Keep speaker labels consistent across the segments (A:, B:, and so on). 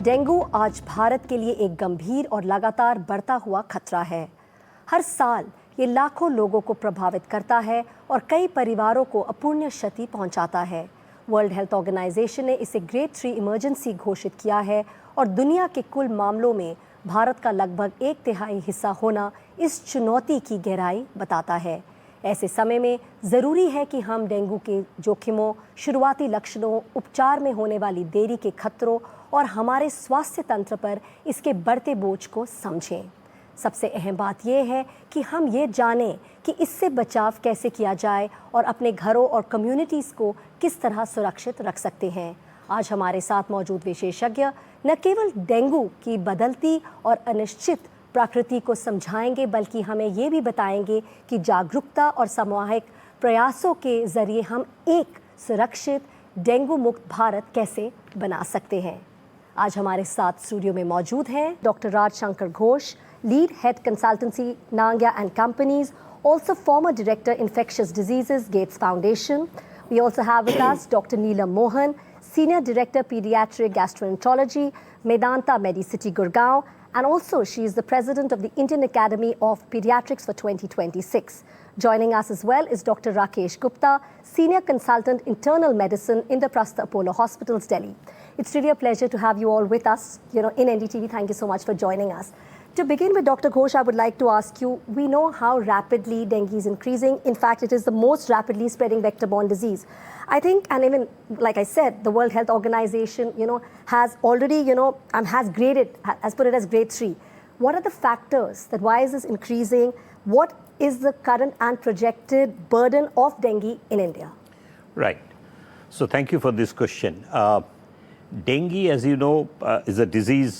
A: Dengue आज भारत के लिए एक गंभीर और लगातार बढ़ता हुआ खतरा है। हर साल ये लाखों लोगों को प्रभावित करता है और कई परिवारों को अपूर्णीय क्षति पहुंचाता है। वर्ल्ड हेल्थ ऑर्गेनाइजेशन ने इसे ग्रेड 3 इमरजेंसी घोषित किया है और दुनिया के कुल मामलों में भारत का लगभग 1/3 हिस्सा होना इस चुनौती की गहराई बताता है। ऐसे समय में ज़रूरी है कि हम डेंगू के जोखिमों, शुरुआती लक्षणों, उपचार में होने वाली देरी के खतरों और हमारे स्वास्थ्य तंत्र पर इसके बढ़ते बोझ को समझें। सबसे अहम बात यह है कि हम ये जानें कि इससे बचाव कैसे किया जाए और अपने घरों और कम्युनिटीज़ को किस तरह सुरक्षित रख सकते हैं। आज हमारे साथ मौजूद विशेषज्ञ न केवल डेंगू की बदलती और अनिश्चित प्रकृति को समझाएंगे, बल्कि हमें ये भी बताएंगे कि जागरूकता और सामूहिक प्रयासों के जरिए हम एक सुरक्षित डेंगू मुक्त भारत कैसे बना सकते हैं। आज हमारे साथ स्टूडियो में मौजूद हैं doctor Raj Shankar Ghosh, lead head consultancy Nangia and companies, also former director infectious diseases Gates Foundation. We also have with us Dr. Neelam Mohan, senior director pediatric gastroenterology, Medanta Medicity Gurgaon, and also she is the president of the Indian Academy of Pediatrics for 2026. Joining us as well is Dr. Rakesh Gupta, senior consultant internal medicine, Indraprastha Apollo Hospitals, Delhi. It's really a pleasure to have you all with us, in NDTV. Thank you so much for joining us. To begin with, Dr. Ghosh, I would like to ask you, we know how rapidly dengue is increasing. In fact, it is the most rapidly spreading vector-borne disease. I think, and even, like I said, the World Health Organization, has already, has put it as grade 3. What are the factors that why is this increasing? What is the current and projected burden of dengue in India?
B: Right. So thank you for this question. Dengue, as you know, is a disease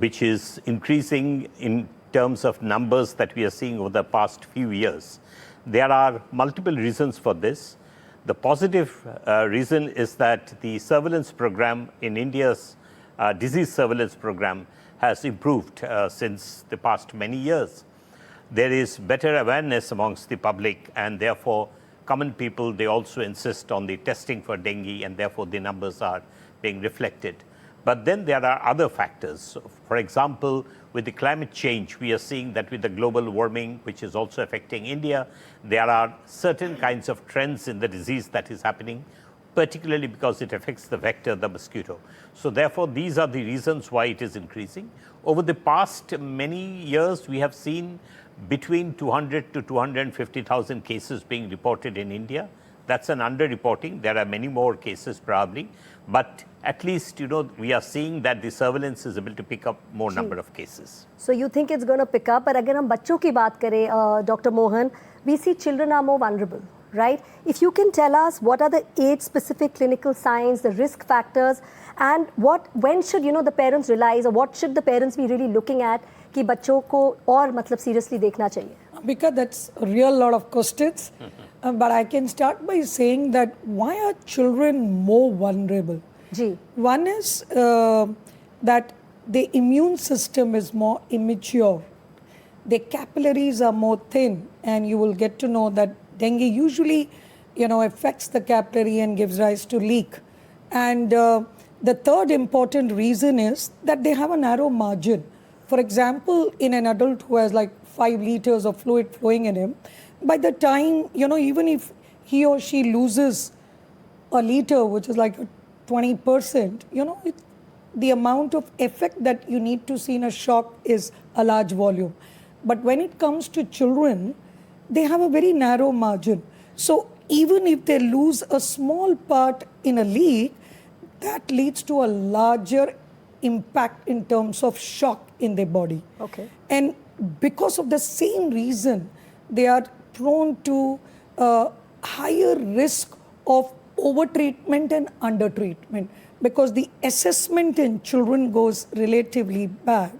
B: which is increasing in terms of numbers that we are seeing over the past few years. There are multiple reasons for this. The positive reason is that the surveillance program in India's disease surveillance program has improved since the past many years. There is better awareness amongst the public, and therefore common people, they also insist on the testing for dengue, and therefore the numbers are being reflected. But then there are other factors. For example, with the climate change, we are seeing that with the global warming, which is also affecting India, there are certain kinds of trends in the disease that is happening, particularly because it affects the vector, the mosquito. So therefore, these are the reasons why it is increasing. Over the past many years, we have seen between 200 to 250,000 cases being reported in India. That's an underreporting. There are many more cases probably, but at least, we are seeing that the surveillance is able to pick up more number of cases.
A: So you think it's going to pick up? But agar hum bachchon ki baat kare, Dr. Mohan, we see children are more vulnerable, right? If you can tell us what are the age-specific clinical signs, the risk factors, and when should, the parents realize, or what should the parents be really looking at कि बच्चों को और मतलब seriously देखना चाहिए?
C: Because that's a real lot of questions. But I can start by saying that why are children more vulnerable?
A: Ji.
C: One is that the immune system is more immature. The capillaries are more thin, and you will get to know that dengue usually, affects the capillary and gives rise to leak. And the third important reason is that they have a narrow margin. For example, in an adult who has like 5 liters of fluid flowing in him, by the time, even if he or she loses a liter, which is like 20%, the amount of effect that you need to see in a shock is a large volume. But when it comes to children, they have a very narrow margin. So even if they lose a small part in a leak, that leads to a larger impact in terms of shock in their body.
A: Okay.
C: And because of the same reason, they are prone to higher risk of over-treatment and under-treatment, because the assessment in children goes relatively bad.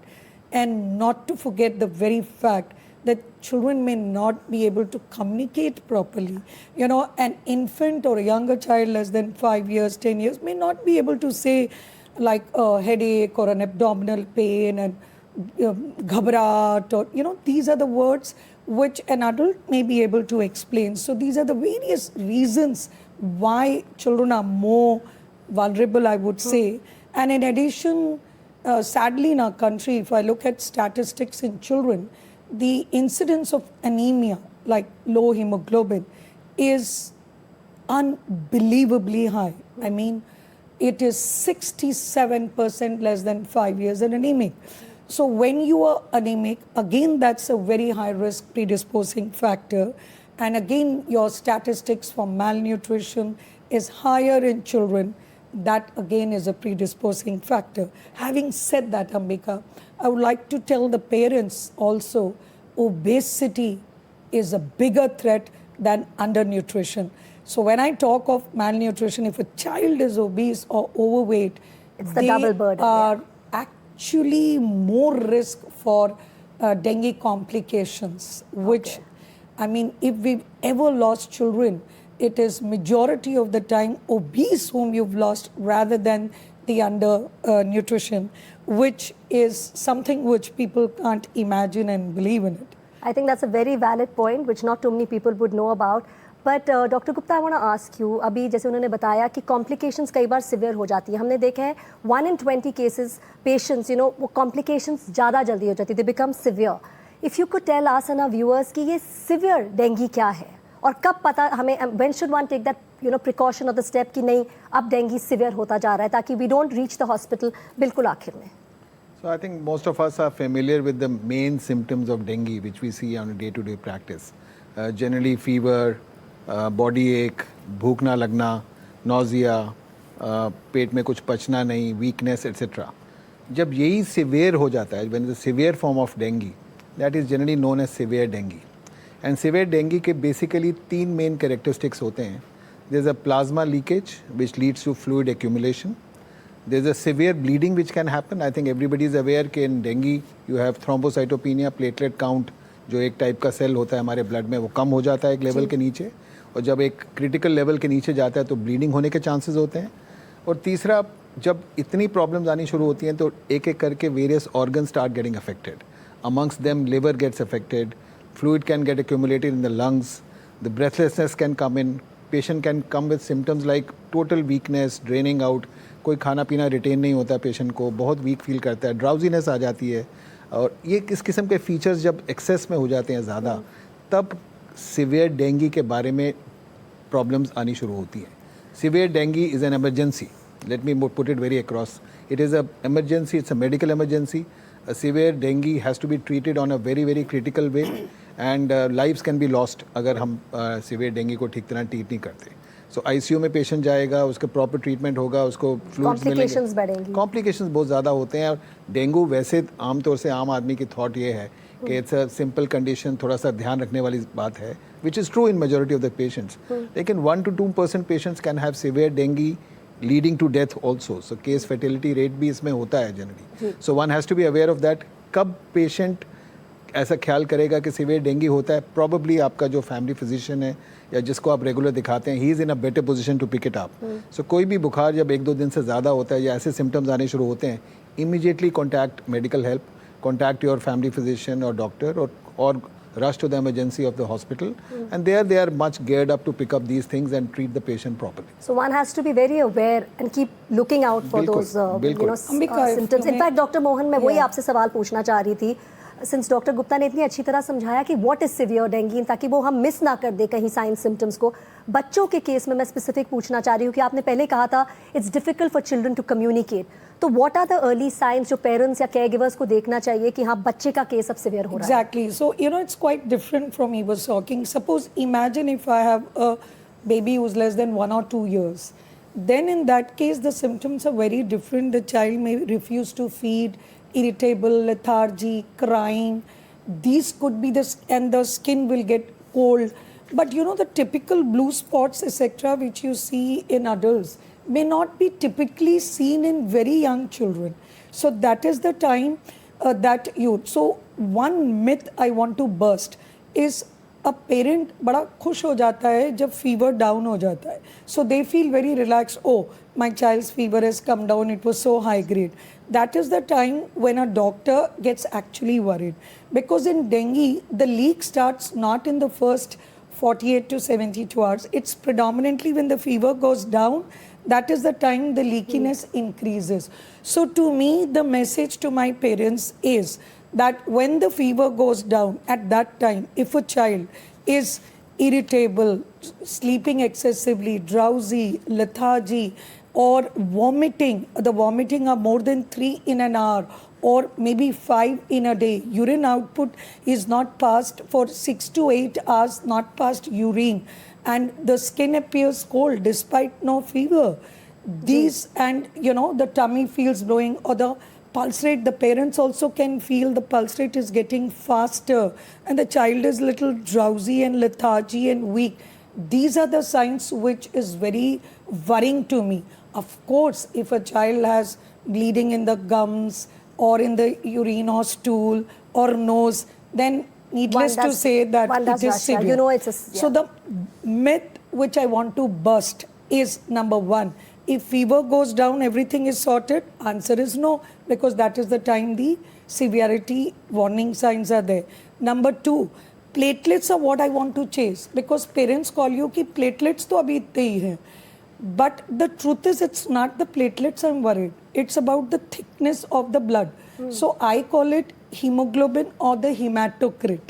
C: And not to forget the very fact that children may not be able to communicate properly. An infant or a younger child less than 5 years, 10 years may not be able to say like a headache or an abdominal pain and ghabrat, or these are the words which an adult may be able to explain. So these are the various reasons why children are more vulnerable, I would say. And in addition, sadly in our country, if I look at statistics in children, the incidence of anemia, like low hemoglobin, is unbelievably high. I mean, it is 67% less than 5 years and anemic. So when you are anemic, again, that's a very high risk predisposing factor. And again, your statistics for malnutrition is higher in children. That again is a predisposing factor. Having said that, Ambika, I would like to tell the parents also, obesity is a bigger threat than undernutrition. So when I talk of malnutrition, if a child is obese or overweight,
A: it's the double burden,
C: are actually more risk for dengue complications, which, I mean, if we've ever lost children, it is majority of the time obese whom you've lost rather than the nutrition, which is something which people can't imagine and believe in it.
A: I think that's a very valid point, which not too many people would know about. But Dr. Gupta, I want to ask you, अभी जैसे उन्होंने बताया कि complications कई बार severe हो जाती है. हमने देखा है 1 in 20 cases patients, वो complications ज़्यादा जल्दी हो जाती है. They become severe. If you could tell us and our viewers कि ये severe dengue क्या है और कब पता हमें, when should one take that precaution or the step कि नहीं अब dengue severe होता जा रहा है ताकि we don't reach the hospital बिल्कुल आखिर में.
D: So I think most of us are familiar with the main symptoms of dengue which we see on a day-to-day practice. Generally fever, body ache, भूख ना लगना, nausea, पेट में कुछ पचना नहीं, weakness, etc. जब यही severe हो जाता है, when the severe form of dengue, that is generally known as severe dengue. And severe dengue के basically 3 main characteristics होते हैं. There's a plasma leakage which leads to fluid accumulation. There's a severe bleeding which can happen. I think everybody is aware कि in dengue you have thrombocytopenia, platelet count जो एक type का cell होता है हमारे blood में वो कम हो जाता है एक लेवल के नीचे और जब एक क्रिटिकल लेवल के नीचे जाता है तो ब्लीडिंग होने के चांसेस होते हैं. और तीसरा, जब इतनी प्रॉब्लम्स आनी शुरू होती हैं तो एक एक करके various organ start getting affected. Amongst them liver gets affected, fluid can get accumulated in the lungs, the breathlessness can come in, patient can come with symptoms like total weakness, draining out, कोई खाना पीना retain नहीं होता patient को, बहुत weak feel करता है, drowsiness आ जाती है. और ये किस किस्म के फीचर्स जब एक्सेस में हो जाते हैं ज़्यादा तब सिवियर डेंगी के बारे में प्रॉब्लम्स आनी शुरू होती हैं. Severe dinghy is an emergency. Let me put it vary across. It is a emergency, it's a medical emergency. A severe dengue has to be treated on a very very critical way and lives can be lost अगर हम severe dengue को ठीक तरह treat नहीं करते. So ICU में patient जाएगा, उसका प्रॉपर ट्रीटमेंट होगा, उसको फ्लूइड्स
A: Complications बढ़ेंगी.
D: कॉम्प्लिकेशंस बहुत ज़्यादा होते हैं. और डेंगू वैसे आमतौर से आम आदमी की थॉट ये है कि इट्स अ सिंपल कंडीशन, थोड़ा सा ध्यान रखने वाली बात है, which is true in majority of the patients. लेकिन 1 to 2% patients can have severe dinghy leading to death also. So case fatality rate भी इसमें होता है generally. So one has to be aware of that. कब patient ऐसा ख्याल करेगा कि severe dengue होता है, probably आपका जो family physician है या जिसको आप regular दिखाते हैं, he is in a better position to pick it up. So कोई भी बुखार जब 1-2 दिन से ज़्यादा होता है या ऐसे symptoms आने शुरू होते हैं, immediately contact medical help, contact your family physician or doctor or rush to the emergency of the hospital and there they are much geared up to pick up these things and treat the patient properly.
A: So one has to be very aware and keep looking out for those symptoms. In fact, Dr. Mohan, मैं वही आपसे सवाल पूछना चाह रही थी. Since Dr. Gupta ने इतनी अच्छी तरह समझाया कि what is severe dengue ताकि वो हम मिस ना कर दे कहीं साइन सिम्टम्स को. बच्चों के केस में मैं स्पेसिफिक पूछना चाह रही हूँ कि आपने पहले कहा था it's difficult for children to communicate. तो what are the early signs जो पेरेंट्स या caregivers को देखना चाहिए कि हाँ बच्चे का केस अब सिवियर हो रहा है?
C: Exactly. So it's quite different from he was talking. Suppose imagine if I have a baby who's less than 1 or 2 years. Then in that case the symptoms are very different. The child may refuse to feed, irritable, lethargy, crying. These could be and the skin will get cold. But the typical blue spots etc. which you see in adults may not be typically seen in very young children. So that is the time So one myth I want to burst is a parent बड़ा खुश हो जाता है जब fever down हो जाता है. So they feel very relaxed. Oh, my child's fever has come down. It was so high grade. That is the time when a doctor gets actually worried. Because in dengue, the leak starts not in the first 48 to 72 hours. It's predominantly when the fever goes down, that is the time the leakiness increases. So to me, the message to my parents is that when the fever goes down, at that time, if a child is irritable, sleeping excessively, drowsy, lethargy, or vomiting, the vomiting are more than 3 in an hour, or maybe 5 in a day. Urine output is not passed for 6 to 8 hours, not past urine. And the skin appears cold despite no fever. These, and the tummy feels blowing, or the pulse rate, the parents also can feel the pulse rate is getting faster, and the child is little drowsy and lethargy and weak. These are the signs which is very worrying to me. Of course, if a child has bleeding in the gums, or in the urine or stool or nose, then needless to say that it is severe. So the myth which I want to bust is, number one, if fever goes down, everything is sorted. Answer is no, because that is the time the severity warning signs are there. Number two, platelets are what I want to chase, because parents call you कि platelets तो अभी इतने ही हैं. But the truth is, it's not the platelets I'm worried. It's about the thickness of the blood. So I call it hemoglobin or the hematocrit.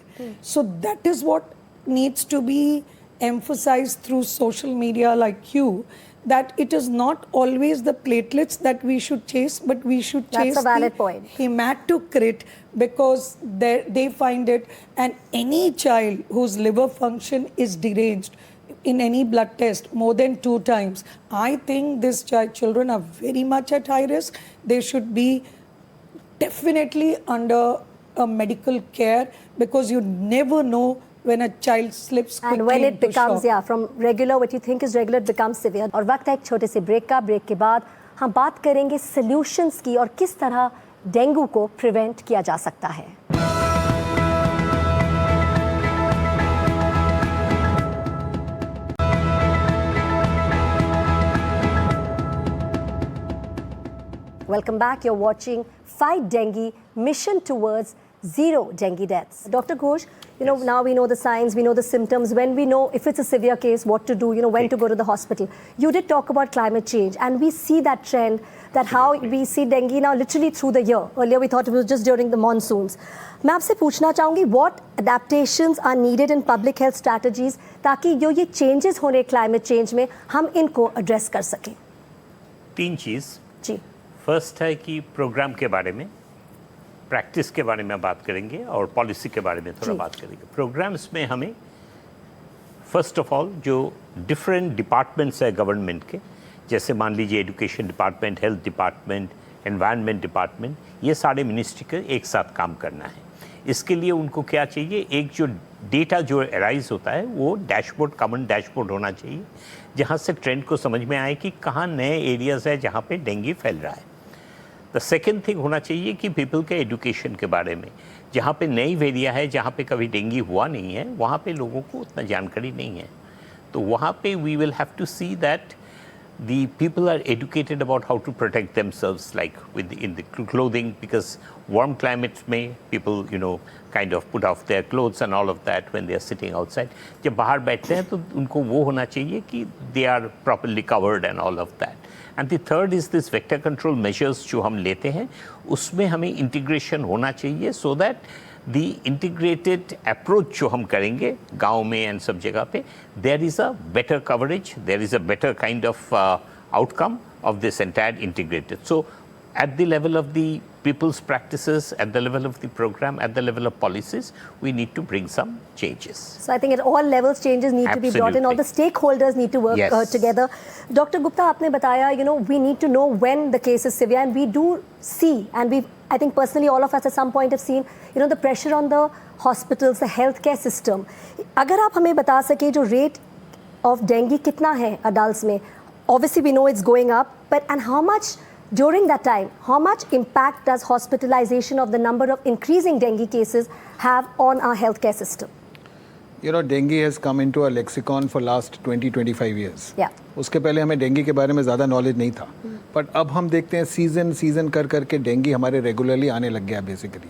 C: So that is what needs to be emphasized through social media like you, that it is not always the platelets that we should chase, but we should chase
A: That's a valid
C: the
A: point.
C: hematocrit, because they find it. And any child whose liver function is deranged in any blood test more than 2 times, I think these children are very much at high risk. They should be definitely under a medical care, because you never know when a child slips quickly
A: and when it
C: into
A: becomes
C: shock.
A: from regular, what you think is regular, it becomes severe. और वक्त है एक छोटे से break का. Break के बाद हम बात करेंगे सॉल्यूशंस की और किस तरह डेंगू को प्रिवेंट किया जा सकता है. Welcome back. You're watching Fight Dengue, Mission Towards Zero Dengue Deaths. Dr. Ghosh, now we know the signs, we know the symptoms. When we know if it's a severe case, what to do, when to go to the hospital. You did talk about climate change, and we see that trend, that how we see dengue now literally through the year. Earlier we thought it was just during the monsoons. मैं आपसे पूछना चाहूँगी, what adaptations are needed in public health strategies ताकि जो ये changes हो रहे climate change में हम इनको address कर सकें.
B: 3 चीज़.
A: जी.
B: फर्स्ट है कि प्रोग्राम के बारे में, प्रैक्टिस के बारे में बात करेंगे, और पॉलिसी के बारे में थोड़ा बात करेंगे. प्रोग्राम्स में हमें फर्स्ट ऑफ ऑल जो डिफरेंट डिपार्टमेंट्स है गवर्नमेंट के, जैसे मान लीजिए education department, health department, environment department, ये सारे मिनिस्ट्री के एक साथ काम करना है. इसके लिए उनको क्या चाहिए, एक जो डेटा जो अराइज होता है वो डैशबोर्ड, कॉमन डैशबोर्ड होना चाहिए, जहाँ से ट्रेंड को समझ में आए कि कहाँ नए एरियाज़ है जहाँ पे डेंगू फैल रहा है. द सेकेंड थिंग होना चाहिए कि पीपल के एजुकेशन के बारे में, जहाँ पे नई एरिया है जहाँ पे कभी डेंगू हुआ नहीं है, वहाँ पे लोगों को उतना जानकारी नहीं है. तो वहाँ पे we will have to see that the people are educated about how to protect themselves, like in the clothing, because warm climates may people kind of put off their clothes and all of that when they are sitting outside. जब बाहर बैठते हैं तो उनको वो होना चाहिए कि they are properly covered and all of that. And the third is this vector control measures जो हम लेते हैं, उसमें हमें integration होना चाहिए, so that the integrated approach जो हम करेंगे गांव में and सब जगह पे, there is a better coverage, there is a better kind of outcome of this entire integrated. So at the level of the people's practices, at the level of the program, at the level of policies, we need to bring some changes.
A: So I think at all levels changes need to be brought in. All the stakeholders need to work together. Dr. Gupta, आपने बताया, we need to know when the case is severe, and we do see, and I think personally all of us at some point have seen, the pressure on the hospitals, the healthcare system. अगर आप हमें बता सके जो rate of dengue कितना है adults में, obviously we know it's going up, but and how much during that time, how much impact does hospitalization of the number of increasing dengue cases have on our healthcare system?
D: Dengue has come into our lexicon for last 20-25 years.
A: Yeah.
D: उसके पहले हमें dengue के बारे में ज़्यादा knowledge नहीं था, but अब हम देखते हैं सीज़न कर डेंगू हमारे रेगुलरली आने लग गया बेसिकली.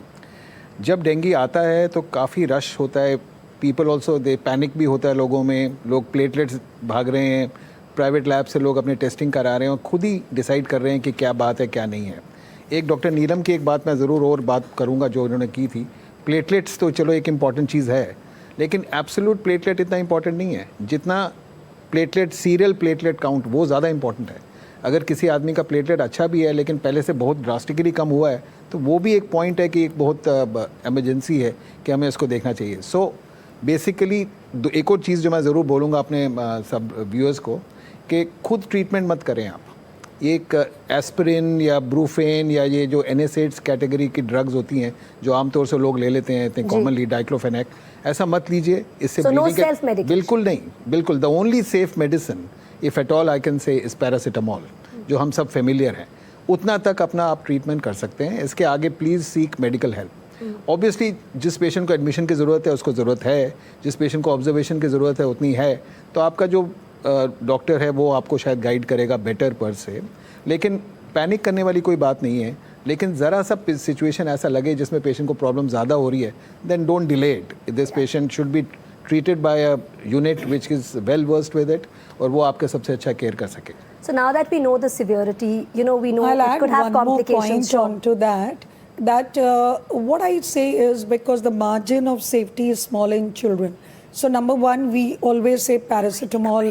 D: जब डेंगू आता है तो काफ़ी रश होता है पीपल ऑल्सो दे पैनिक भी होता है लोगों में, लोग प्लेटलेट्स भाग रहे हैं, प्राइवेट लैब से लोग अपने टेस्टिंग करा रहे हैं और खुद ही डिसाइड कर रहे हैं कि क्या बात है क्या नहीं है। एक डॉक्टर नीलम की एक बात मैं ज़रूर और बात करूँगा जो उन्होंने की थी, प्लेटलेट्स तो चलो एक इम्पॉर्टेंट चीज़ है, लेकिन एब्सोल्यूट प्लेटलेट इतना इम्पॉर्टेंट नहीं है जितना प्लेटलेट, सीरियल प्लेटलेट काउंट वो ज़्यादा इम्पॉर्टेंट है। अगर किसी आदमी का प्लेटलेट अच्छा भी है लेकिन पहले से बहुत ड्रास्टिकली कम हुआ है तो वो भी एक पॉइंट है कि एक बहुत एमरजेंसी है कि हमें इसको देखना चाहिए। सो बेसिकली एक और चीज़ जो मैं ज़रूर बोलूँगा अपने सब व्यूअर्स को कि खुद ट्रीटमेंट मत करें आप। ये एक एस्पिरिन या ब्रूफेन या ये जो NSAIDs कैटेगरी की ड्रग्स होती हैं जो आमतौर से लोग ले लेते हैं इतने कॉमनली, डाइक्लोफेनेक, ऐसा मत लीजिए। इससे
A: So no
D: bleeding
A: self-medication?
D: बिल्कुल नहीं, बिल्कुल। The only safe medicine if at all I can say is paracetamol, जो हम सब फेमिलियर हैं। उतना तक अपना आप ट्रीटमेंट कर सकते हैं, इसके आगे please seek medical help. Obviously जिस पेशेंट को एडमिशन की ज़रूरत है उसको ज़रूरत है, जिस पेशेंट को ऑब्जर्वेशन की ज़रूरत है उतनी है, तो आपका जो डॉक्टर है वो आपको शायद गाइड करेगा बेटर पर से। लेकिन पैनिक करने वाली कोई बात नहीं है, लेकिन ज़रा सा सिचुएशन ऐसा लगे जिसमें पेशेंट को प्रॉब्लम ज़्यादा हो रही है, then don't delay it. This patient should be treated by a unit which is well versed with it और वो आपके सबसे अच्छा केयर कर सके।
A: So now that we know the severity, we know
C: I'll
A: it
C: add
A: could have
C: one more
A: complications.
C: point onto that. What I say is because the margin of safety is small in children. So number one, we always say paracetamol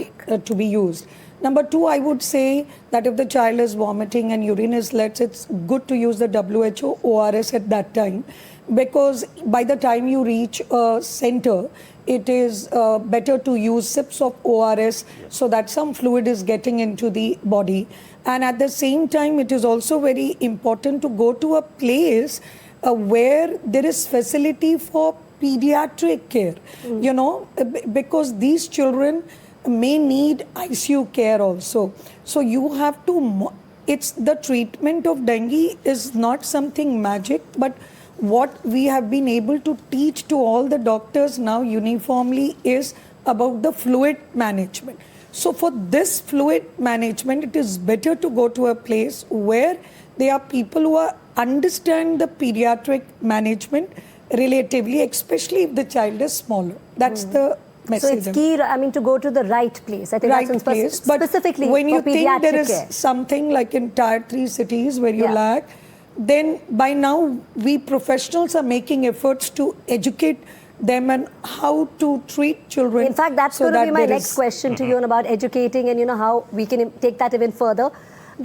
C: to be used. Number two, I would say that if the child is vomiting and urine is less, it's good to use the WHO ORS at that time, because by the time you reach a center, it is better to use sips of ORS so that some fluid is getting into the body. And at the same time, it is also very important to go to a place where there is facility for pediatric care, because these children may need ICU care also. So you have to, it's the treatment of dengue is not something magic, but what we have been able to teach to all the doctors now uniformly is about the fluid management. So for this fluid management, it is better to go to a place where there are people who understand the pediatric management relatively, especially if the child is smaller. That's the
A: So
C: message.
A: it's key, to go to the right place. I think
C: Right
A: that's
C: place, but
A: specifically
C: when you
A: for
C: think
A: pediatric
C: there is
A: care.
C: something like in tier 3 cities where you
A: Yeah.
C: lack, then by now we professionals are making efforts to educate them and how to treat children.
A: In fact, that's
C: so
A: going to be
C: that
A: my
C: there
A: next
C: is-
A: question to you and about educating and how we can take that even further.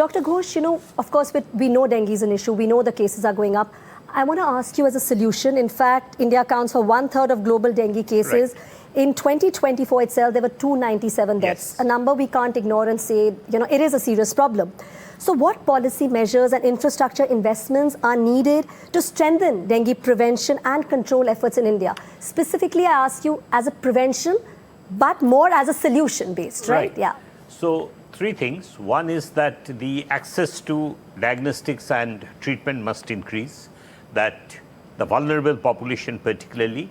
A: Dr. Ghosh, of course, we know dengue is an issue. We know the cases are going up. I want to ask you as a solution. In fact, India accounts for 1/3 of global dengue cases.
B: Right.
A: In 2024 itself, there were 297 deaths,
B: Yes.
A: a number we can't ignore and say, it is a serious problem. So what policy measures and infrastructure investments are needed to strengthen dengue prevention and control efforts in India? Specifically, I ask you as a prevention, but more as a solution based, right? Yeah.
B: So, three things. One is that the access to diagnostics and treatment must increase, that the vulnerable population particularly,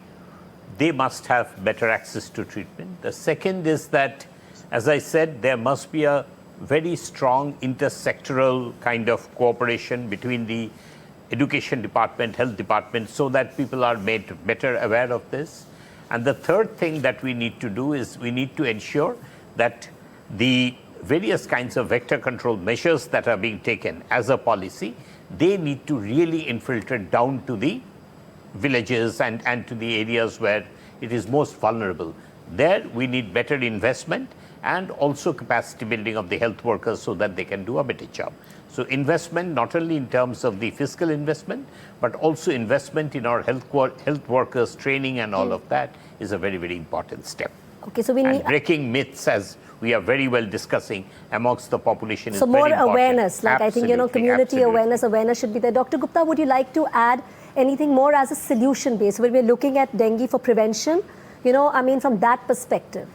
B: they must have better access to treatment. The second is that, as I said, there must be a very strong intersectoral kind of cooperation between the education department, health department, so that people are made better aware of this. And the third thing that we need to do is we need to ensure that the various kinds of vector control measures that are being taken as a policy, they need to really infiltrate down to the villages and to the areas where it is most vulnerable. There we need better investment and also capacity building of the health workers so that they can do a better job. So investment not only in terms of the fiscal investment, but also investment in our health workers training and all of that is a very, very important step.
A: Okay, so we
B: And
A: need
B: breaking myths, as we are very well discussing amongst the population,
A: so
B: is
A: more
B: very important.
A: awareness. Like I think community awareness should be there. Dr. Gupta, would you like to add anything more as a solution base when we're looking at dengue for prevention? From that perspective.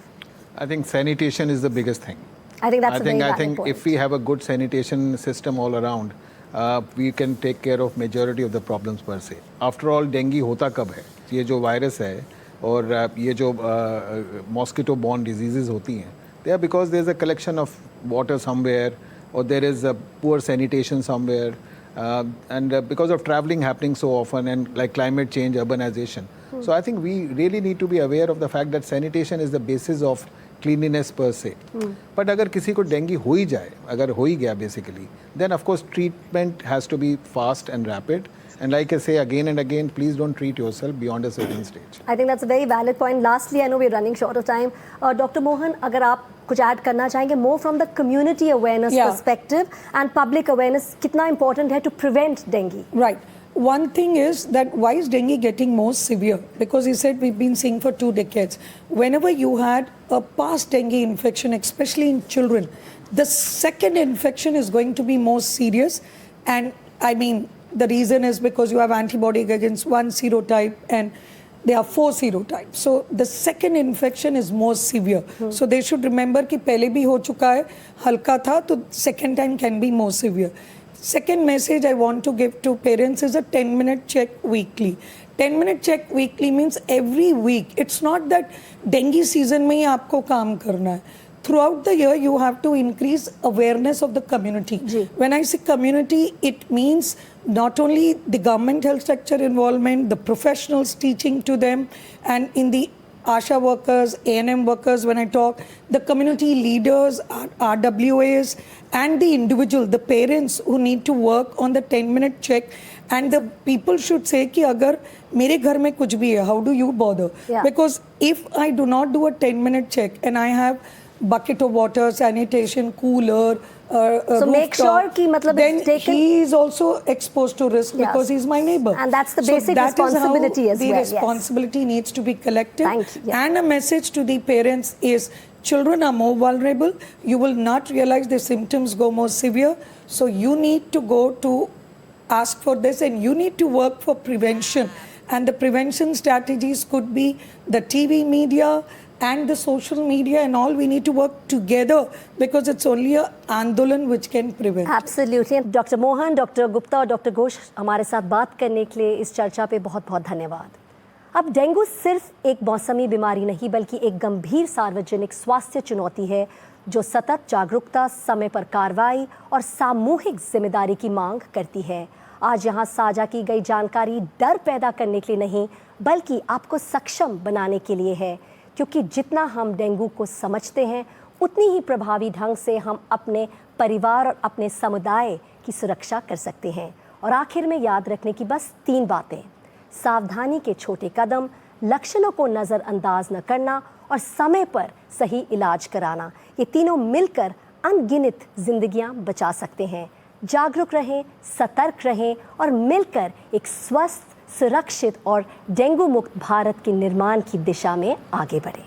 D: I think sanitation is the biggest thing.
A: I think that's
D: I
A: a very
D: think, I
A: valid
D: think
A: point.
D: if we have a good sanitation system all around, we can take care of majority of the problems per se. After all, dengue होता कब है? ये जो virus है और ये जो mosquito-borne diseases होती हैं, they are because there is a collection of water somewhere or there is a poor sanitation somewhere, and because of traveling happening so often and like climate change, urbanization. So I think we really need to be aware of the fact that sanitation is the basis of cleanliness per se. But अगर किसी को dengue हो ही जाए, अगर हो ही गया basically, then of course treatment has to be fast and rapid. And like I say again and again, please don't treat yourself beyond a certain stage.
A: I think that's a very valid point. Lastly, I know we're running short of time. Dr. Mohan, अगर आप कुछ add करना चाहेंगे, more from the community awareness
C: Yeah.
A: perspective and public awareness, कितना important है to prevent dengue?
C: Right. One thing is that why is dengue getting more severe? Because he said we've been seeing for 2 decades. Whenever you had a past dengue infection, especially in children, the second infection is going to be more serious. And I mean, the reason is because you have antibody against one serotype and there are 4 serotypes. So the second infection is more severe. So they should remember कि पहले भी हो चुका है, हल्का था, तो second time can be more severe. Second message I want to give to parents is a 10-minute check weekly. 10-minute check weekly means every week. It's not that dengue season में ही आपको काम करना है. Throughout the year, you have to increase awareness of the community. When I say community, it means not only the government health structure involvement, the professionals teaching to them, and in the ASHA workers, A&M workers, when I talk, the community leaders, RWAs, and the individual, the parents who need to work on the 10-minute check. And the people should say कि अगर मेरे घर में कुछ भी है, how do you bother?
A: Yeah.
C: Because if I do not do a 10-minute check and I have bucket of water, sanitation, cooler,
A: So make sure कि मतलब
C: then
A: it's taken.
C: he is also exposed to risk
A: Yes.
C: because he's my neighbor.
A: And that's the
C: So
A: basic
C: that is how
A: responsibility as
C: the
A: well, yes.
C: responsibility needs to be collective.
A: Thank you, yeah.
C: And a message to the parents is children are more vulnerable. You will not realize the symptoms go more severe. So you need to go to ask for this and you need to work for prevention. And the prevention strategies could be the TV media and the social media and all. We need to work together because it's only a आंदोलन which can prevent.
A: Absolutely. Doctor Mohan, doctor Gupta और doctor Ghosh हमारे साथ बात करने के लिए इस चर्चा पे बहुत बहुत धन्यवाद। अब डेंगू सिर्फ एक मौसमी बीमारी नहीं बल्कि एक गंभीर सार्वजनिक स्वास्थ्य चुनौती है जो सतत जागरूकता, समय पर कार्रवाई और सामूहिक जिम्मेदारी की मांग करती है। आज यहाँ साझा की गई जानकारी डर पैदा करने के लिए नहीं बल्कि आपको सक्षम बनाने के लिए है, क्योंकि जितना हम डेंगू को समझते हैं उतनी ही प्रभावी ढंग से हम अपने परिवार और अपने समुदाय की सुरक्षा कर सकते हैं। और आखिर में याद रखने की बस 3 बातें: सावधानी के छोटे कदम, लक्षणों को नज़रअंदाज न करना और समय पर सही इलाज कराना। ये तीनों मिलकर अनगिनत जिंदगियां बचा सकते हैं। जागरूक रहें, सतर्क रहें और मिलकर एक स्वस्थ, सुरक्षित और डेंगू मुक्त भारत के निर्माण की दिशा में आगे बढ़ें।